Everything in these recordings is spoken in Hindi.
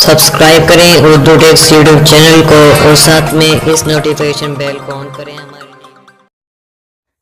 सब्सक्राइब करें उर्दू टेक्स यूट्यूब चैनल को और साथ में इस नोटिफिकेशन बेल को ऑन करें हमारी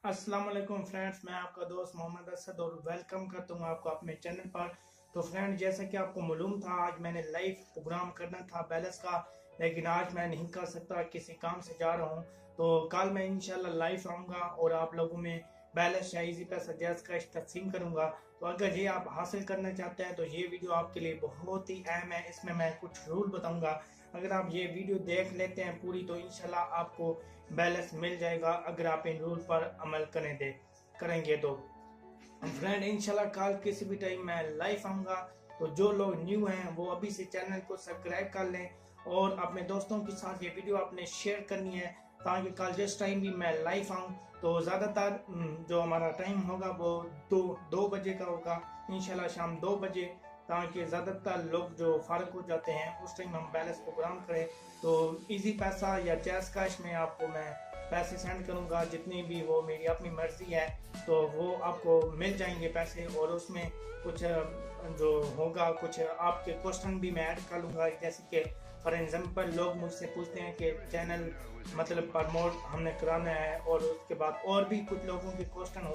अस्सलाम वालेकुम फ्रेंड्स, मैं आपका दोस्त मोहम्मद असद और वेलकम करता हूँ आपको अपने चैनल पर। तो फ्रेंड, जैसा कि आपको मालूम था, आज मैंने लाइव प्रोग्राम करना था बैलेंस का, लेकिन आज मैं नहीं कर सकता, किसी काम से जा रहा हूँ। तो कल मैं इंशाल्लाह लाइव आऊँगा और आप लोगों में बैलेंस या इजी पैसा जैज़ का तकसीम करूँगा। तो अगर ये आप हासिल करना चाहते हैं तो ये वीडियो आपके लिए बहुत ही अहम है। इसमें मैं कुछ रूल बताऊँगा, अगर आप ये वीडियो देख लेते हैं पूरी तो इंशाल्लाह आपको बैलेंस मिल जाएगा, अगर आप इन रूल पर अमल करेंगे तो। फ्रेंड, इंशाल्लाह कल किसी भी टाइम मैं लाइव आऊँगा। तो जो लोग न्यू हैं वो अभी से चैनल को सब्सक्राइब कर लें और अपने दोस्तों के साथ ये वीडियो आपने शेयर करनी है, ताकि कल जिस टाइम भी मैं लाइव आऊँ तो ज़्यादातर जो हमारा टाइम होगा वो दो बजे का होगा, इंशाल्लाह शाम 2 बजे, ताकि ज़्यादातर लोग जो फारग हो जाते हैं उस टाइम हम बैलेंस प्रोग्राम करें। तो इजी पैसा या जैज़ कैश में आपको मैं पैसे सेंड करूंगा, जितनी भी वो मेरी अपनी मर्जी है, तो वो आपको मिल जाएंगे पैसे। और उसमें कुछ जो होगा, कुछ आपके क्वेश्चन भी मैं ऐड कर लूँगा, जैसे कि फॉर एग्जांपल लोग मुझसे पूछते हैं कि चैनल मतलब प्रमोट हमने कराना है, और उसके बाद और भी कुछ लोगों के क्वेश्चन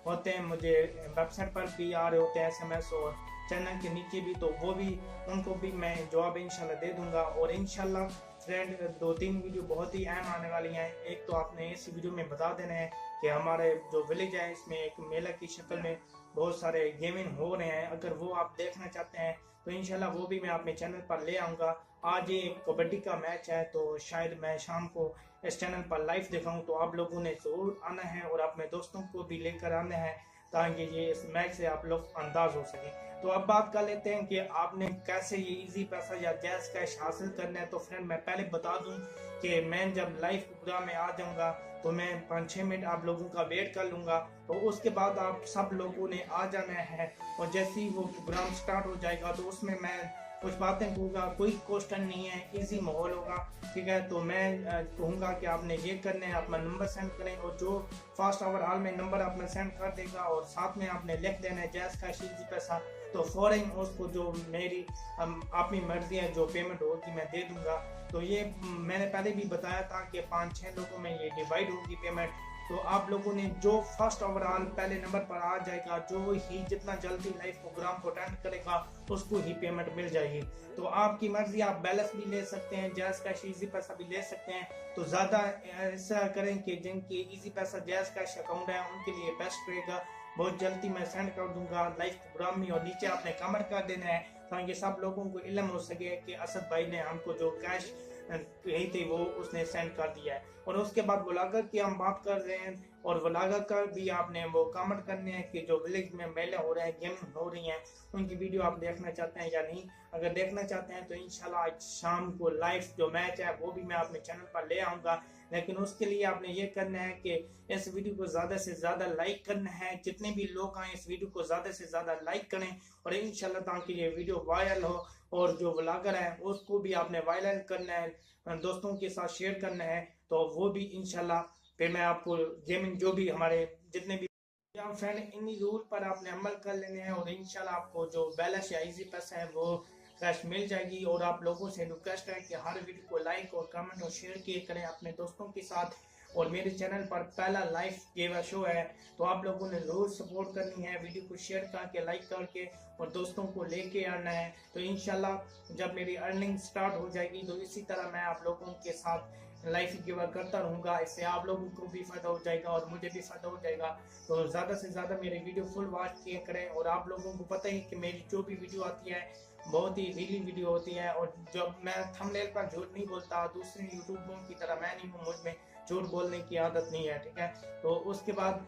होते हैं, मुझे वेबसाइट पर भी आ रहे होते हैं SMS और चैनल के नीचे भी, तो वो भी उनको भी मैं जवाब इंशाल्लाह दे दूंगा। और इंशाल्लाह फ्रेंड 2-3 वीडियो बहुत ही अहम आने वाली हैं। एक तो आपने इस वीडियो में बता देना है कि हमारे जो विलेज है इसमें एक मेला की शक्ल में बहुत सारे गेमिंग हो रहे हैं, अगर वो आप देखना चाहते हैं तो इंशाल्लाह वो भी मैं अपने चैनल पर ले आऊँगा। आज ये कबड्डी का मैच है, तो शायद मैं शाम को इस चैनल पर लाइव दिखाऊं, तो आप लोगों ने ज़रूर आना है और अपने दोस्तों को भी लेकर आना है, ताकि ये इस मैच से आप लोग अंदाज हो सके। तो अब बात कर लेते हैं कि आपने कैसे ये इजी पैसा या जैज़ कैश हासिल करना है। तो फ्रेंड, मैं पहले बता दूं कि मैं जब लाइव प्रोग्राम में आ जाऊंगा तो मैं 5-6 मिनट आप लोगों का वेट कर लूंगा, तो उसके बाद आप सब लोगों ने आ जाना है। और जैसे ही वो प्रोग्राम स्टार्ट हो जाएगा तो उसमें मैं कुछ बातें कहूँगा, कोई क्वेश्चन नहीं है, इजी माहौल होगा, ठीक है। तो मैं कहूँगा कि आपने ये करना है, अपना नंबर सेंड करें, और जो फर्स्ट आवर हाल में नंबर अपना सेंड कर देगा और साथ में आपने लिख देना है जैज़ कैश इजी पैसा, तो फौरन उसको जो मेरी अपनी मर्जी है जो पेमेंट होगी मैं दे दूंगा। तो ये मैंने पहले भी बताया था कि 5-6 लोगों में ये डिवाइड होगी पेमेंट। तो आप लोगों ने जो फर्स्ट ओवरऑल पहले नंबर पर आ जाएगा, जो ही जितना जल्दी लाइव प्रोग्राम को अटेंड करेगा उसको ही पेमेंट मिल जाएगी। तो आपकी मर्जी, आप बैलेंस भी ले सकते हैं, जैज़ कैश इजी पैसा भी ले सकते हैं। तो ज़्यादा ऐसा करें कि जिनकी इजी पैसा जैज़ कैश अकाउंट है उनके लिए बेस्ट रहेगा। बहुत जल्दी मैं सेंड कर दूंगा लाइव प्रोग्राम में, और नीचे आपने कमेंट कर देना है ताकि सब लोगों को इल्म हो सके कि असद भाई ने हमको जो कैश यही थे वो उसने सेंड कर दिया है। और उसके बाद व्लॉगर की हम बात कर रहे हैं, और व्लॉगर का भी आपने वो कमेंट करने हैं कि जो विलेज में मेले हो रहे हैं, गेमिंग हो रही हैं, उनकी वीडियो आप देखना चाहते हैं या नहीं। अगर देखना चाहते हैं तो इंशाल्लाह आज शाम को लाइव जो मैच है वो भी मैं अपने चैनल पर ले आऊँगा। लेकिन उसके लिए आपने ये करना है कि इस वीडियो को ज़्यादा से ज़्यादा लाइक करना है, जितने भी लोग आए इस वीडियो को ज़्यादा से ज़्यादा लाइक करें, और इंशाल्लाह ताकि ये वीडियो वायरल हो, और जो व्लॉगर है उसको भी आपने वायरल करना है, दोस्तों के साथ शेयर करना है, तो वो भी इंशाल्लाह फिर मैं आपको गेमिंग जो भी हमारे जितने भी फ्रेंड, इन्हीं रूल पर आपने अमल कर लेने हैं, और इंशाल्लाह आपको जो बैलेंस या इजी पैसा है वो कैश मिल जाएगी। और आप लोगों से रिक्वेस्ट है कि हर वीडियो को लाइक और कमेंट और शेयर किए करें अपने दोस्तों के साथ। और मेरे चैनल पर पहला लाइव गेम शो है, तो आप लोगों ने रोज सपोर्ट करनी है, वीडियो को शेयर करके लाइक करके और दोस्तों को लेके आना है। तो इंशाल्लाह जब मेरी अर्निंग स्टार्ट हो जाएगी तो इसी तरह मैं आप लोगों के साथ लाइफ गिवर करता रहूँगा, इससे आप लोगों को भी फायदा हो जाएगा और मुझे भी फायदा हो जाएगा। तो ज़्यादा से ज़्यादा मेरे वीडियो फुल वॉच किया करें। और आप लोगों को पता ही कि मेरी जो भी वीडियो आती है बहुत ही रीली वीडियो होती है, और जब मैं थंबनेल पर झूठ नहीं बोलता, दूसरे यूट्यूबरों की तरह मैं नहीं हूँ, मुझ में झूठ बोलने की आदत नहीं है, ठीक है। तो उसके बाद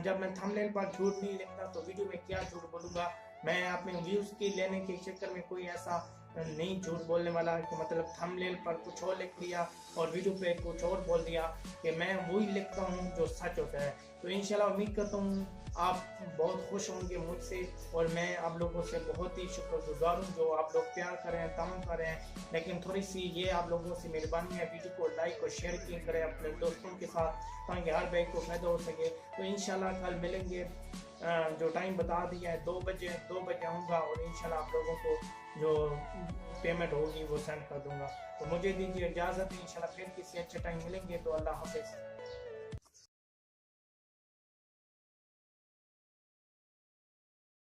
जब मैं थंबनेल पर झूठ नहीं लिखता तो वीडियो में क्या झूठ बोलूँगा। मैं अपने व्यूज़ की लेने के चक्कर में कोई ऐसा नहीं झूठ बोलने वाला कि मतलब थंबनेल पर कुछ और लिख दिया और वीडियो पे कुछ और बोल दिया, कि मैं वही लिखता हूँ जो सच होता है। तो इंशाल्लाह उम्मीद करता हूँ आप बहुत खुश होंगे मुझसे, और मैं आप लोगों से बहुत ही शुक्रगुजार हूँ जो आप लोग प्यार कर रहे हैं, तमाम कर रहे हैं। लेकिन थोड़ी सी ये आप लोगों से मेहरबानी है, वीडियो को लाइक और शेयर किया करें अपने दोस्तों के साथ, ताकि हर भाई को फायदा हो सके। तो इंशाल्लाह कल मिलेंगे जो टाइम बता दिया है 2 बजे आऊँगा और इंशाल्लाह आप लोगों को जो पेमेंट होगी वो सेंड कर दूँगा। तो मुझे दीजिए इजाज़त, इंशाल्लाह फिर किसी अच्छे टाइम मिलेंगे। तो अल्लाह हाफ़िज़।